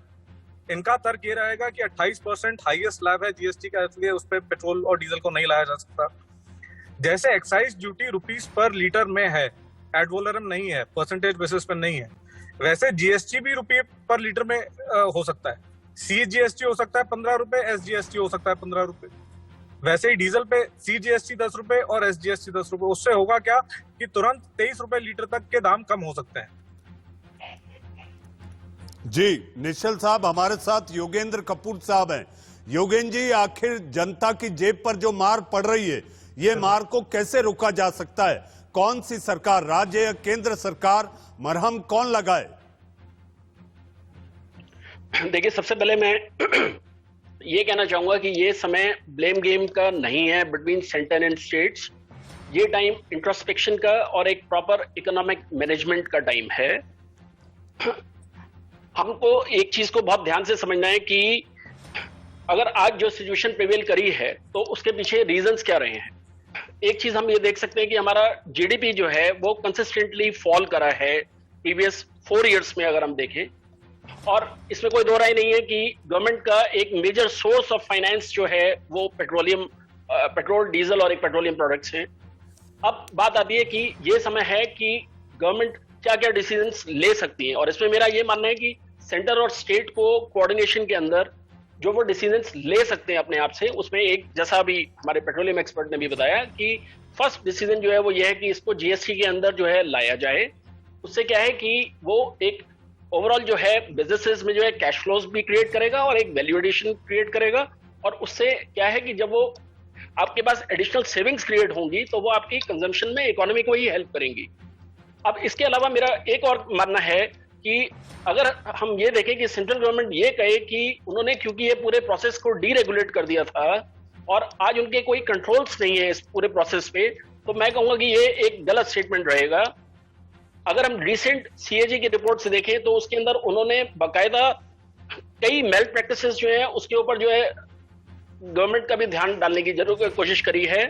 इनका तर्क ये रहेगा कि 28% हाईएस्ट स्लैब है जीएसटी का, इसलिए उस पर पेट्रोल और डीजल को नहीं लाया जा सकता। जैसे एक्साइज ड्यूटी रुपीस पर लीटर में है, एड वोलरम नहीं है, परसेंटेज बेसिस पर नहीं है, वैसे जीएसटी भी रुपये पर लीटर में हो सकता है। सीजीएसटी हो सकता है 15 रुपए, एसजीएसटी हो सकता है 15 रुपए। वैसे ही डीजल पे सीजीएसटी 10 रुपए और एसजीएसटी 10 रुपए। उससे होगा क्या कि तुरंत 23 रुपए लीटर तक के दाम कम हो सकते हैं। जी निश्चल साहब हमारे साथ योगेंद्र कपूर साहब हैं। योगेंद्र जी आखिर जनता की जेब पर जो मार पड़ रही है, ये मार को कैसे रोका जा सकता है? कौन सी सरकार, राज्य या केंद्र सरकार, मरहम कौन लगाए? देखिए सबसे पहले मैं ये कहना चाहूंगा कि ये समय ब्लेम गेम का नहीं है बिटवीन सेंटर एंड स्टेट्स। ये टाइम इंट्रोस्पेक्शन का और एक प्रॉपर इकोनॉमिक मैनेजमेंट का टाइम है। हमको एक चीज को बहुत ध्यान से समझना है कि अगर आज जो सिचुएशन प्रिवेल करी है तो उसके पीछे रीजंस क्या रहे हैं। एक चीज हम ये देख सकते हैं कि हमारा जीडीपी जो है वो कंसिस्टेंटली फॉल करा है प्रीवियस 4 इयर्स में अगर हम देखें, और इसमें कोई दो राय नहीं है कि गवर्नमेंट का एक मेजर सोर्स ऑफ फाइनेंस जो है वो पेट्रोल डीजल और एक पेट्रोलियम प्रोडक्ट्स हैं। अब बात आती है कि ये समय है कि गवर्नमेंट क्या क्या डिसीजंस ले सकती है, और इसमें मेरा ये मानना है कि सेंटर और स्टेट को कोऑर्डिनेशन के अंदर जो वो डिसीजंस ले सकते हैं अपने आप से, उसमें एक जैसा अभी हमारे पेट्रोलियम एक्सपर्ट ने भी बताया कि फर्स्ट डिसीजन जो है वो ये है कि इसको जीएसटी के अंदर जो है लाया जाए। उससे क्या है कि वो एक ओवरऑल जो है बिजनेसेस में जो है कैश फ्लोज भी क्रिएट करेगा और एक वैल्यू एडिशन क्रिएट करेगा, और उससे क्या है कि जब वो आपके पास एडिशनल सेविंग्स क्रिएट होंगी तो वो आपकी कंजम्पशन में इकोनॉमी को ही हेल्प करेंगी। अब इसके अलावा मेरा एक और मानना है कि अगर हम ये देखें कि सेंट्रल गवर्नमेंट ये कहे कि उन्होंने, क्योंकि ये पूरे प्रोसेस को डीरेगुलेट कर दिया था और आज उनके कोई कंट्रोल्स नहीं है इस पूरे प्रोसेस पे, तो मैं कहूंगा कि ये एक गलत स्टेटमेंट रहेगा। अगर हम रिसेंट सीएजी की रिपोर्ट से देखें तो उसके अंदर उन्होंने बाकायदा कई मेल प्रैक्टिसेस जो है उसके ऊपर जो है गवर्नमेंट का भी ध्यान डालने की जरूर कोशिश करी है।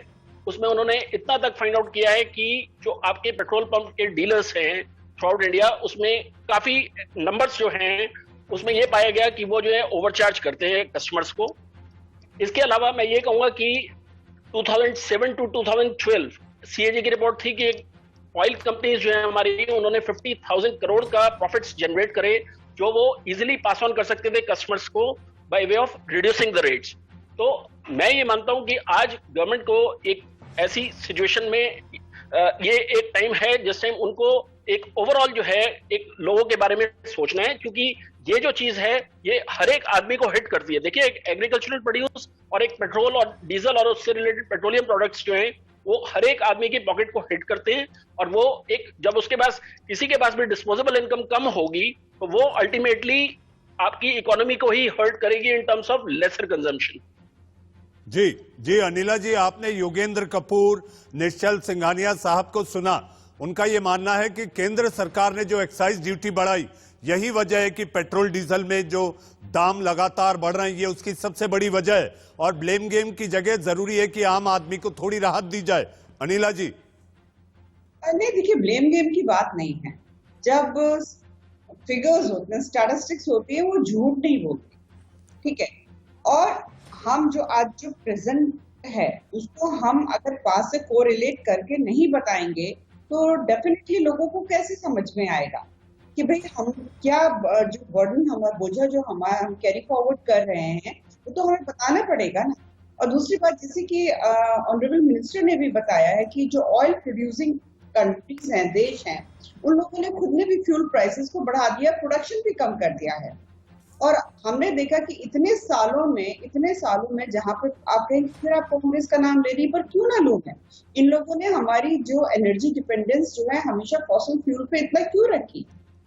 उसमें उन्होंने इतना तक फाइंड आउट किया है कि जो आपके पेट्रोल पंप के डीलर्स हैं थ्रू आउट इंडिया, उसमें काफी नंबर्स जो हैं उसमें ये पाया गया कि वो जो है ओवरचार्ज करते हैं कस्टमर्स को। इसके अलावा मैं ये कहूंगा कि 2007 टू 2012 सीएजी की रिपोर्ट थी कि ऑयल कंपनीज जो है हमारी, उन्होंने 50,000 करोड़ का प्रॉफिट्स जनरेट करे जो वो इजीली पास ऑन कर सकते थे कस्टमर्स को by way of reducing the rates. तो मैं ये मानता हूं कि आज गवर्नमेंट को एक ऐसी सिचुएशन में ये एक टाइम है जिस टाइम उनको एक ओवरऑल जो है एक लोगों के बारे में सोचना है, क्योंकि ये जो चीज है ये हर एक आदमी को हिट करती है। देखिए, एक एग्रीकल्चरल प्रोड्यूस और एक पेट्रोल और डीजल और उससे रिलेटेड पेट्रोलियम प्रोडक्ट्स जो हैं वो हर एक आदमी की पॉकेट को हिट करते हैं, और वो एक जब उसके पास किसी के पास भी डिस्पोजेबल इनकम कम होगी तो वो अल्टीमेटली आपकी इकोनॉमी को ही हर्ट करेगी in terms of lesser consumption. जी अनिला जी, आपने योगेंद्र कपूर, निश्चल सिंघानिया साहब को सुना। उनका यह मानना है कि केंद्र सरकार ने जो एक्साइज ड्यूटी बढ़ाई यही वजह है कि पेट्रोल डीजल में जो दाम लगातार बढ़ रहे हैं, ये उसकी सबसे बड़ी वजह है, और ब्लेम गेम की जगह जरूरी है कि आम आदमी को थोड़ी राहत दी जाए। अनिला जी। नहीं, देखिए, ब्लेम गेम की बात नहीं है। जब फिगर्स होते हैं, स्टैटिस्टिक्स होती है, वो झूठ नहीं बोलती, ठीक है। और हम जो आज जो प्रेजेंट है उसको हम अगर पास से कोरिलेट करके नहीं बताएंगे तो डेफिनेटली लोगों को कैसे समझ में आएगा कि भाई हम क्या जो बर्डन हमारा बोझा जो हम कैरी फॉरवर्ड कर रहे हैं वो तो हमें बताना पड़ेगा ना। और दूसरी बात, जैसे कि ऑनरेबल मिनिस्टर ने भी बताया है कि जो ऑयल प्रोड्यूसिंग कंट्रीज हैं, देश हैं, उन लोगों ने खुद ने भी फ्यूल प्राइसेस को बढ़ा दिया, प्रोडक्शन भी कम कर दिया है। और हमने देखा कि इतने सालों में जहां पर आप कहेंगे फिर आप कांग्रेस का नाम ले रही, पर क्यों ना लूं मैं, इन लोगों ने हमारी जो एनर्जी डिपेंडेंस जो है हमेशा फॉसिल फ्यूल पे इतना क्यों रखी।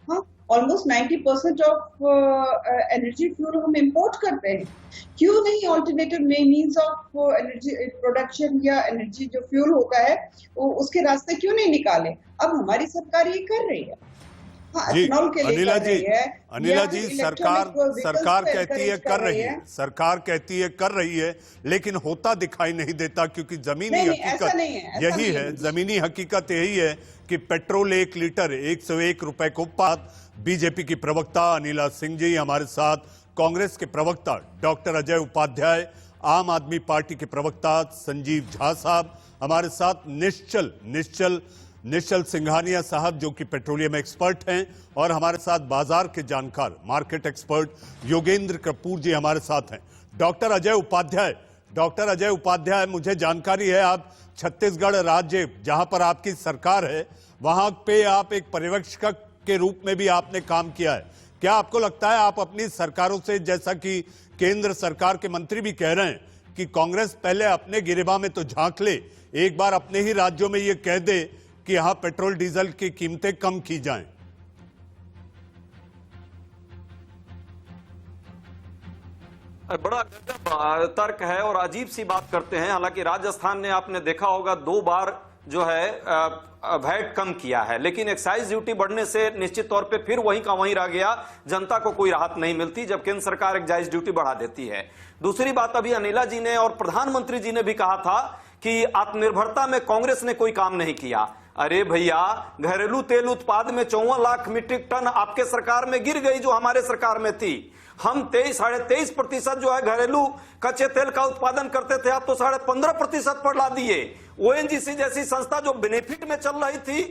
हाँ, ऑलमोस्ट 90% ऑफ एनर्जी फ्यूल हम इंपोर्ट करते हैं, क्यों नहीं alternative means of energy production या एनर्जी जो फ्यूल होता है उसके रास्ते क्यों नहीं निकाले। अब हमारी सरकार ये कर रही है। हाँ, जी अनिला जी, सरकार कहती है कर रही है, सरकार कहती है कर रही है, लेकिन होता दिखाई नहीं देता, क्योंकि जमीनी हकीकत यही है, जमीनी हकीकत यही है कि पेट्रोल 1 लीटर 101 रुपए को पात। बीजेपी की प्रवक्ता अनिला सिंह जी हमारे साथ, कांग्रेस के प्रवक्ता डॉक्टर अजय उपाध्याय, आम आदमी पार्टी के प्रवक्ता संजीव झा साहब हमारे साथ, निश्चल सिंघानिया साहब जो कि पेट्रोलियम एक्सपर्ट हैं, और हमारे साथ बाजार के जानकार मार्केट एक्सपर्ट योगेंद्र कपूर जी हमारे साथ हैं। डॉक्टर अजय उपाध्याय, मुझे जानकारी है आप छत्तीसगढ़ राज्य जहां पर आपकी सरकार है वहां पे आप एक पर्यवेक्षक के रूप में भी आपने काम किया है। क्या आपको लगता है आप अपनी सरकारों से, जैसा कि केंद्र सरकार के मंत्री भी कह रहे हैं कि कांग्रेस पहले अपने गिरेबां में तो झांक ले, एक बार अपने ही राज्यों में ये कह दे कि यहां पेट्रोल डीजल की कीमतें कम की जाएं? बड़ा गजब तर्क है और अजीब सी बात करते हैं। हालांकि राजस्थान ने आपने देखा होगा 2 बार जो है वैट कम किया है, लेकिन एक्साइज ड्यूटी बढ़ने से निश्चित तौर पे फिर वहीं का वहीं रह गया, जनता को कोई राहत नहीं मिलती जब केंद्र सरकार एक्साइज ड्यूटी बढ़ा देती है। दूसरी बात, अभी अनिला जी ने और प्रधानमंत्री जी ने भी कहा था कि आत्मनिर्भरता में कांग्रेस ने कोई काम नहीं किया। अरे भैया, घरेलू तेल उत्पाद में 54 लाख मीट्रिक टन आपके सरकार में गिर गई जो हमारे सरकार में थी। हम 23-23% जो है घरेलू कच्चे तेल का उत्पादन करते थे, आप तो 15.5% पर ला दिए। ओएनजीसी जैसी संस्था जो बेनिफिट में चल रही थी,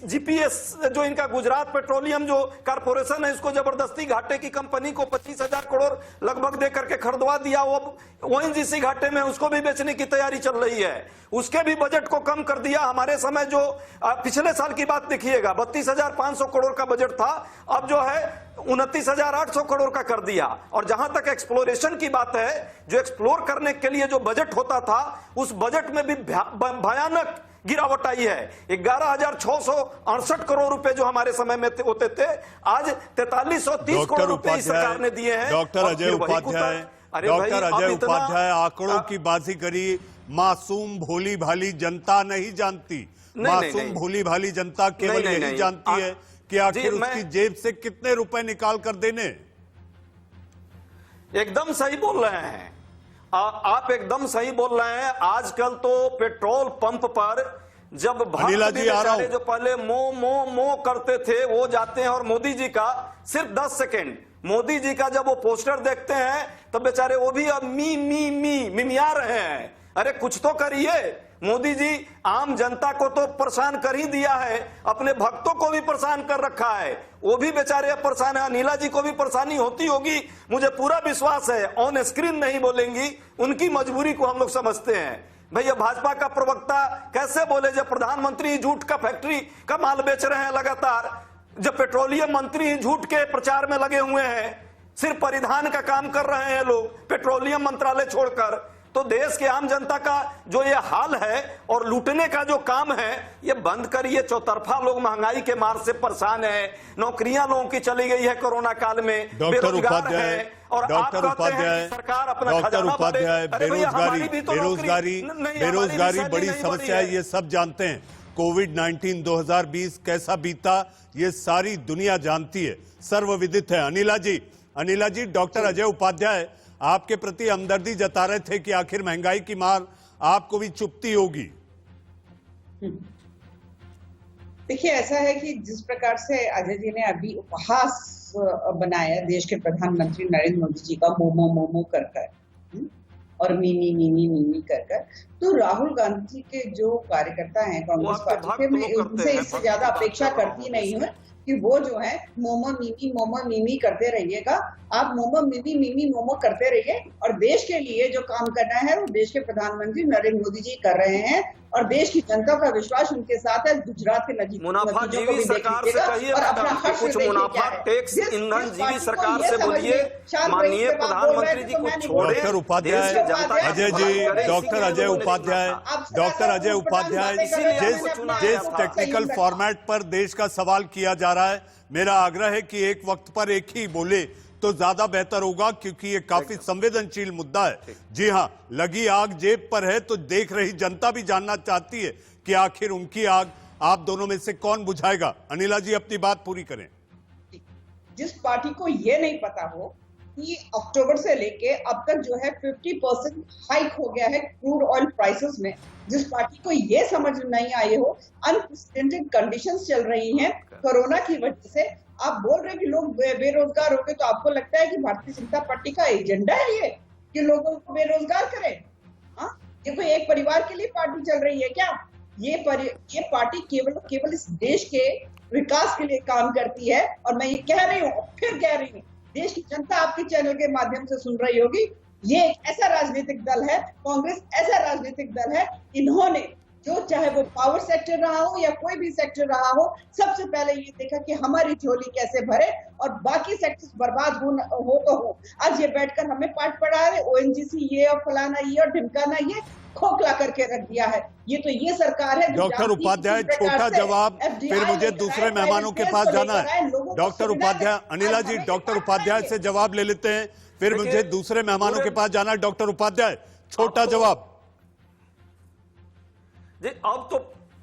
जीपीएस जो इनका गुजरात पेट्रोलियम जो कारपोरेशन है, इसको जबरदस्ती घाटे की कंपनी को 25,000 करोड़ लगभग दे करके खरीदवा दिया। वो ओएनजीसी घाटे में, उसको भी बेचने की तैयारी चल रही है। उसके भी बजट को कम कर दिया। हमारे समय जो पिछले साल की बात देखिएगा, 32,500 करोड़ का बजट था, अब जो है 29,800 करोड़ का कर दिया। और जहां तक एक्सप्लोरेशन की बात है, जो एक्सप्लोर करने के लिए जो बजट होता था, उस बजट में भी भयानक गिरावट आई है। 11,668 करोड़ रुपए जो हमारे समय में होते थे, आज 4330 करोड़ रुपए सरकार ने दिए हैं। डॉक्टर अजय उपाध्याय, आंकड़ों की बाजी करी। मासूम भोली भाली जनता नहीं जानती, मासूम भोली भाली जनता केवल यही जानती है कि आखिर उसकी जेब से कितने रुपए निकाल कर देने। एकदम सही बोल रहे हैं आप, एकदम सही बोल रहे हैं। आजकल तो पेट्रोल पंप पर जब अनिला जी आ रहा हूं, जो पहले मो करते थे वो जाते हैं और मोदी जी का सिर्फ 10 सेकेंड, मोदी जी का जब वो पोस्टर देखते हैं तो बेचारे वो भी अब मिमिया रहे हैं। अरे कुछ तो करिए मोदी जी, आम जनता को तो परेशान कर ही दिया है, अपने भक्तों को भी परेशान कर रखा है, वो भी बेचारे परेशान है। अनिला जी को भी परेशानी होती होगी, मुझे पूरा विश्वास है। ऑन स्क्रीन नहीं बोलेंगी, उनकी मजबूरी को हम लोग समझते हैं। भैया भाजपा का प्रवक्ता कैसे बोले जब प्रधानमंत्री झूठ का फैक्ट्री का माल बेच रहे हैं लगातार, जब पेट्रोलियम मंत्री झूठ के प्रचार में लगे हुए हैं, सिर्फ परिधान का काम कर रहे हैं लोग पेट्रोलियम मंत्रालय छोड़कर। तो देश के आम जनता का जो ये हाल है और लूटने का जो काम है ये बंद करिए। चौतरफा लोग महंगाई के मार से परेशान है, नौकरियां लोगों की चली गई है कोरोना काल में, डॉक्टर उपाध्याय, डॉक्टर उपाध्याय, बेरोजगारी बड़ी समस्या है, ये सब जानते हैं। कोविड-19 2020 कैसा बीता ये सारी दुनिया जानती है, सर्वविदित है। अनिला जी, डॉक्टर अजय उपाध्याय आपके प्रति हमदर्दी जता रहे थे कि आखिर महंगाई की मार आपको भी चुभती होगी। देखिए, ऐसा है कि जिस प्रकार से अजय जी ने अभी उपहास बनाया देश के प्रधानमंत्री नरेंद्र मोदी जी का मोमो कर कर और मीमी कर कर, तो राहुल गांधी के जो कार्यकर्ता हैं कांग्रेस पार्टी के, मैं उनसे इससे ज्यादा अपेक्षा करती नहीं हूँ कि वो जो है मोमो मीमी करते रहिएगा। आप मोमो मीमी करते रहिए और देश के लिए जो काम करना है वो देश के प्रधानमंत्री नरेंद्र मोदी जी कर रहे हैं और देश की जनता का विश्वास उनके साथ है। गुजरात के मुनाफा जीवी सरकार से कहिए, कुछ मुनाफा टैक्स ईंधन जीवी सरकार से बोलिए, माननीय प्रधानमंत्री जी को छोड़े। डॉक्टर उपाध्याय, अजय जी, डॉक्टर अजय उपाध्याय, जिस टेक्निकल फॉर्मेट पर देश का सवाल किया जा रहा है, मेरा आग्रह है कि एक वक्त पर एक ही बोले तो ज्यादा बेहतर होगा, क्योंकि ये काफी संवेदनशील मुद्दा है। जी हां, लगी आग जेब पर है तो देख रही जनता भी जानना चाहती है कि आखिर उनकी आग आप दोनों में से कौन बुझाएगा। अनिला जी अपनी बात पूरी करें। जिस पार्टी को ये नहीं पता हो कि अक्टूबर से लेके अब तक जो है 50% हाइक हो गया है क्रूड ऑयल प्राइसेस में, जिस पार्टी को ये समझ नहीं आई हो अनप्रेसिडेंटेड कंडीशंस चल रही हैं कोरोना की वजह से, आप बोल रहे हैं कि लोग बेरोजगार हो गए, तो आपको लगता है कि भारतीय जनता पार्टी का एजेंडा है ये कि लोगों को बेरोजगार करें? ये कोई एक परिवार के लिए पार्टी चल रही है क्या? ये पार्टी केवल इस देश के विकास के लिए काम करती है। और मैं ये कह रही हूँ, फिर कह रही हूँ, देश की जनता आपके चैनल के माध्यम से सुन रही होगी, ये एक ऐसा राजनीतिक दल है, कांग्रेस ऐसा राजनीतिक दल है, इन्होंने जो चाहे वो पावर सेक्टर रहा हो या कोई भी सेक्टर रहा हो, सबसे पहले ये देखा कि हमारी झोली कैसे भरे और बाकी सेक्टर्स बर्बाद हो तो हो। आज ये बैठकर हमें पाठ पढ़ा रहे, ओएनजीसी ये और फलाना ये और ढिमकाना ये खोखला करके रख दिया है। ये तो ये सरकार है। डॉक्टर उपाध्याय, छोटा जवाब, फिर मुझे दूसरे मेहमानों के पास जाना है। डॉक्टर उपाध्याय, अनिला जी, डॉक्टर उपाध्याय से जवाब ले लेते हैं, फिर मुझे दूसरे मेहमानों के पास जाना है। डॉक्टर उपाध्याय, छोटा जवाब जी।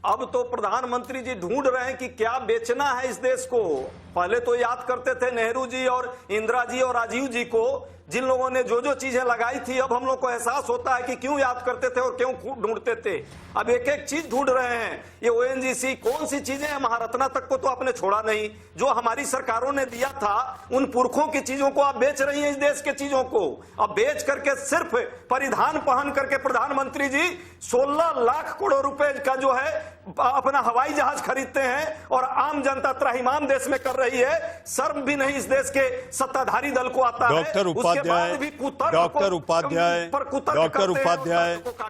अब तो प्रधानमंत्री जी ढूंढ रहे हैं कि क्या बेचना है इस देश को। पहले तो याद करते थे नेहरू जी और इंदिरा जी और राजीव जी को, जिन लोगों ने जो चीजें लगाई थी। अब हम लोग को एहसास होता है कि क्यों याद करते थे और क्यों ढूंढते थे। अब एक एक चीज ढूंढ रहे हैं। ये ओएनजीसी कौन सी चीजें हैं, महारत्ना तक को तो आपने छोड़ा नहीं। जो हमारी सरकारों ने दिया था उन पुरखों की चीजों को आप बेच रही हैं, इस देश के चीजों को। अब बेच करके सिर्फ परिधान पहन करके प्रधानमंत्री जी 16 लाख करोड़ रुपए का जो है अपना हवाई जहाज खरीदते हैं और आम जनता त्राहिमाम देश में कर रही है। शर्म भी नहीं इस देश के सत्ताधारी दल को आता है। डॉक्टर उपाध्याय,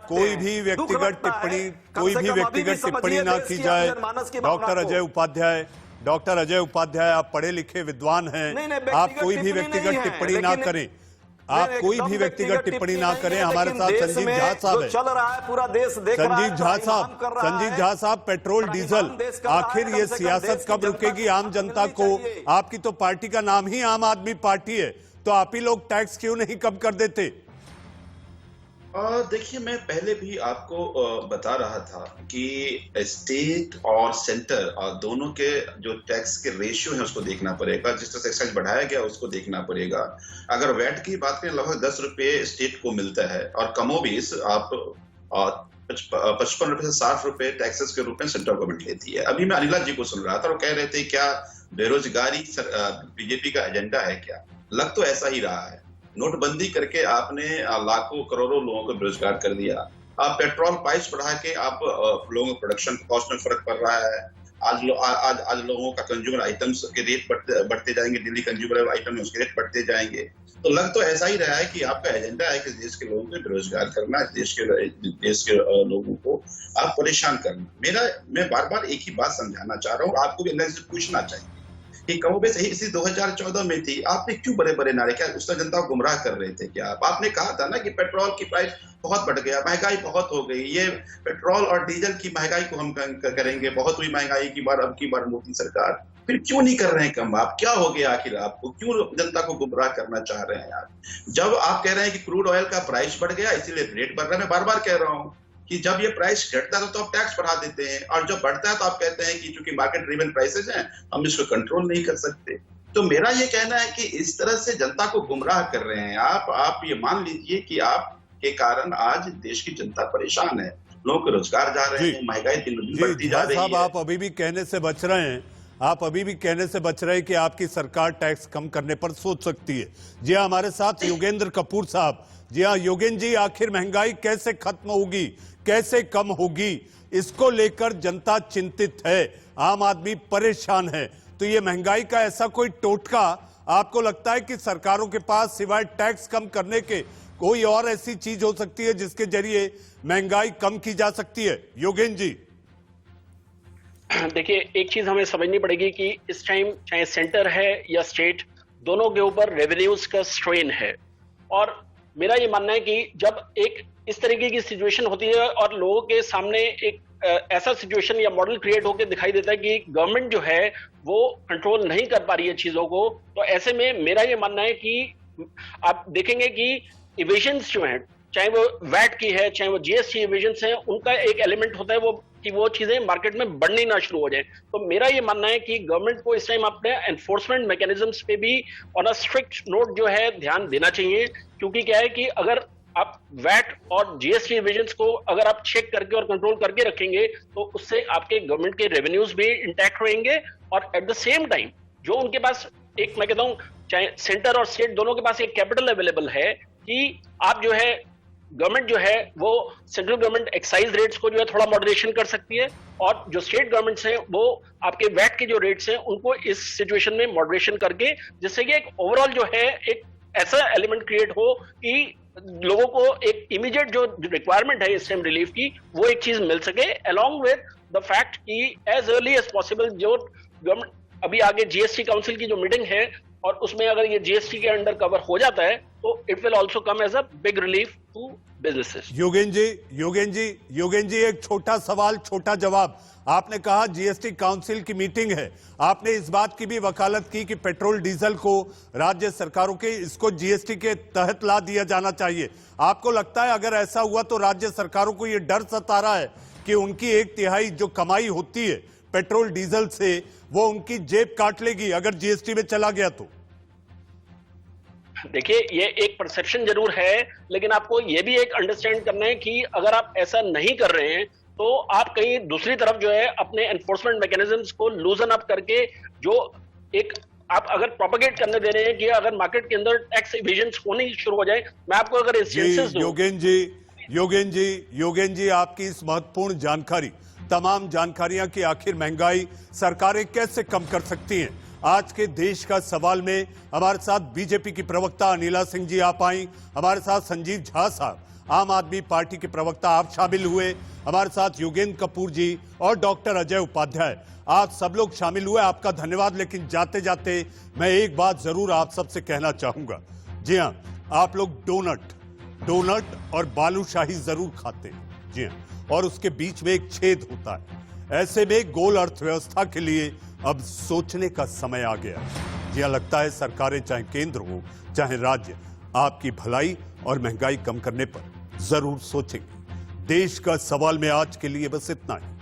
कोई भी व्यक्तिगत टिप्पणी ना की जाए। डॉक्टर अजय उपाध्याय, आप पढ़े लिखे विद्वान हैं, आप कोई भी व्यक्तिगत टिप्पणी ना करें। आप कोई भी व्यक्तिगत टिप्पणी ना करें। हमारे साथ संजीव झा साहब है। चल रहा है पूरा देश देख रहा है। संजीव झा साहब, पेट्रोल डीजल, आखिर ये सियासत कब रुकेगी आम जनता को? आपकी तो पार्टी का नाम ही आम आदमी पार्टी है, तो आप ही लोग टैक्स क्यों नहीं कम कर देते? देखिए, मैं पहले भी आपको बता रहा था कि स्टेट और सेंटर दोनों के जो टैक्स के रेशियो है उसको देखना पड़ेगा। जिस तरह से एक्साइज बढ़ाया गया उसको देखना पड़ेगा। अगर वैट की बात करें, लगभग 10 रुपए स्टेट को मिलता है और कमोबेश आप 55 रुपए से 60 रुपए टैक्सेस के रूप में सेंट्रल गवर्नमेंट लेती है। अभी मैं अनिला जी को सुन रहा था, वो कह रहे थे क्या बेरोजगारी बीजेपी का एजेंडा है क्या? लग तो ऐसा ही रहा है। नोटबंदी करके आपने लाखों करोड़ों लोगों को बेरोजगार कर दिया। आप पेट्रोल प्राइस बढ़ा के आप लोगों को प्रोडक्शन कॉस्ट में फर्क पड़ रहा है। आज लोगों का कंज्यूमर आइटम्स के रेट बढ़ते जाएंगे, डेली कंज्यूमर आइटम में उसके रेट बढ़ते जाएंगे। तो लग तो ऐसा ही रहा है कि आपका एजेंडा है कि देश के लोगों को बेरोजगार करना, देश के लोगों को आप परेशान करना। मैं बार बार एक ही बात समझाना चाह रहा हूँ, आपको भी अंदर से पूछना चाहिए कि कमोबेश इसी 2014 में थी। आपने क्यों बड़े बड़े नारे, क्या उस तरह जनता को गुमराह कर रहे थे क्या? आपने कहा था ना कि पेट्रोल की प्राइस बहुत बढ़ गया, महंगाई बहुत हो गई, ये पेट्रोल और डीजल की महंगाई को हम करेंगे, बहुत हुई महंगाई की बार, अब की बार मोदी सरकार। फिर क्यों नहीं कर रहे हैं कम? आप क्या हो गया आखिर? आपको क्यों जनता को गुमराह करना चाह रहे हैं आप? जब आप कह रहे हैं कि क्रूड ऑयल का प्राइस बढ़ गया इसीलिए रेट बढ़ रहा है, मैं बार बार कह रहा हूँ कि जब ये प्राइस घटता है तो आप टैक्स बढ़ा देते हैं, और जब बढ़ता है तो आप कहते हैं कि चूंकि मार्केट ड्रिवन प्राइसेस हैं हम इसको कंट्रोल नहीं कर सकते। तो मेरा ये कहना है कि इस तरह से जनता को गुमराह कर रहे हैं आप ये मान लीजिए कि आप के कारण आज देश की जनता परेशान है, लोगों को रोजगार जा रहे हैं, महंगाई दिन दिन बढ़ती जा रही है। आप अभी भी कहने से बच रहे हैं, आप अभी भी कहने से बच रहे हैं कि आपकी सरकार टैक्स कम करने पर सोच सकती है। जी हाँ, हमारे साथ योगेंद्र कपूर साहब। जी हाँ योगेंद्र जी, आखिर महंगाई कैसे खत्म होगी, कैसे कम होगी, इसको लेकर जनता चिंतित है, आम आदमी परेशान है। तो ये महंगाई का ऐसा कोई टोटका आपको लगता है कि सरकारों के पास सिवाय टैक्स कम करने के कोई और ऐसी चीज हो सकती है जिसके जरिए महंगाई कम की जा सकती है? योगेंद्र जी देखिए, एक चीज हमें समझनी पड़ेगी कि इस टाइम चाहे सेंटर है या स्टेट, दोनों के ऊपर रेवेन्यूज का स्ट्रेन है। और मेरा ये मानना है कि जब एक इस तरीके की सिचुएशन होती है और लोगों के सामने एक ऐसा सिचुएशन या मॉडल क्रिएट होकर दिखाई देता है कि गवर्नमेंट जो है वो कंट्रोल नहीं कर पा रही है चीजों को, तो ऐसे में मेरा ये मानना है कि आप देखेंगे कि इवेजन्स जो हैं, चाहे वो वैट की है चाहे वो जीएसटी इवेजन्स हैं, उनका एक एलिमेंट होता है वो कि वो चीजें मार्केट में बढ़नी ना शुरू हो जाए। तो मेरा ये मानना है कि गवर्नमेंट को इस टाइम अपने एनफोर्समेंट मैकेनिज्म्स पे भी ऑन अ स्ट्रिक्ट नोट जो है ध्यान देना चाहिए। क्योंकि क्या है कि अगर आप वैट और जीएसटी इवेजन्स को अगर आप चेक करके और कंट्रोल करके रखेंगे तो उससे आपके गवर्नमेंट के रेवेन्यूज भी इंटैक्ट रहेंगे, और एट द सेम टाइम जो उनके पास एक, मैं कहता हूं चाहे सेंटर और स्टेट दोनों के पास एक कैपिटल अवेलेबल है कि आप जो है गवर्नमेंट जो है वो सेंट्रल गवर्नमेंट एक्साइज रेट्स को जो है थोड़ा मॉडरेशन कर सकती है, और जो स्टेट गवर्नमेंट्स हैं वो आपके वैट के जो रेट्स हैं उनको इस सिचुएशन में मॉडरेशन करके, जिससे कि एक ओवरऑल जो है एक ऐसा एलिमेंट क्रिएट हो कि लोगों को एक इमीडिएट जो रिक्वायरमेंट है इस टाइम रिलीफ की वो एक चीज मिल सके, अलोंग विद द फैक्ट कि एज अर्ली एज पॉसिबल जो गवर्नमेंट अभी आगे जीएसटी काउंसिल की जो मीटिंग है और उसमें अगर ये जीएसटी के अंडर कवर हो जाता है तो it will also come as a big relief to businesses. Yogendra ji एक छोटा सवाल छोटा जवाब। आपने कहा जीएसटी काउंसिल की मीटिंग है, आपने इस बात की भी वकालत की कि पेट्रोल डीजल को राज्य सरकारों के इसको जीएसटी के तहत ला दिया जाना चाहिए। आपको लगता है अगर ऐसा हुआ तो राज्य सरकारों को यह डर सता रहा है कि उनकी 1/3 जो कमाई होती है पेट्रोल डीजल से वो उनकी जेब काट लेगी अगर जीएसटी में चला गया तो? देखिए, ये एक परसेप्शन जरूर है, लेकिन आपको ये भी एक अंडरस्टैंड करना है कि अगर आप ऐसा नहीं कर रहे हैं तो आप कहीं दूसरी तरफ जो है अपने एनफोर्समेंट मैकेनिज्म्स को लूजन अप करके जो एक आप अगर प्रोपेगेट करने दे रहे हैं कि अगर मार्केट के अंदर टैक्स इवेजन्स होनी शुरू हो जाए। मैं आपको अगर इंस्टेंसेस दूं। योगेंद्र जी आपकी इस महत्वपूर्ण जानकारी, तमाम जानकारियां कि आखिर महंगाई सरकारें कैसे कम कर सकती हैं, आज के देश का सवाल में हमारे साथ बीजेपी की प्रवक्ता अनिला सिंह जी आप आई, हमारे साथ संजीव झा साहब आम आदमी पार्टी के प्रवक्ता आप शामिल हुए, हमारे साथ योगेंद्र कपूर जी और डॉक्टर अजय उपाध्याय, आप सब लोग शामिल हुए, आपका धन्यवाद। लेकिन जाते जाते मैं एक बात जरूर आप सबसे कहना चाहूंगा। जी हाँ, आप लोग डोनट और बालूशाही जरूर खाते हैं, जी हाँ, और उसके बीच में एक छेद होता है। ऐसे में गोल अर्थव्यवस्था के लिए अब सोचने का समय आ गया। जी हाँ, लगता है सरकारें चाहे केंद्र हो चाहे राज्य, आपकी भलाई और महंगाई कम करने पर जरूर सोचेंगे। देश का सवाल में आज के लिए बस इतना है।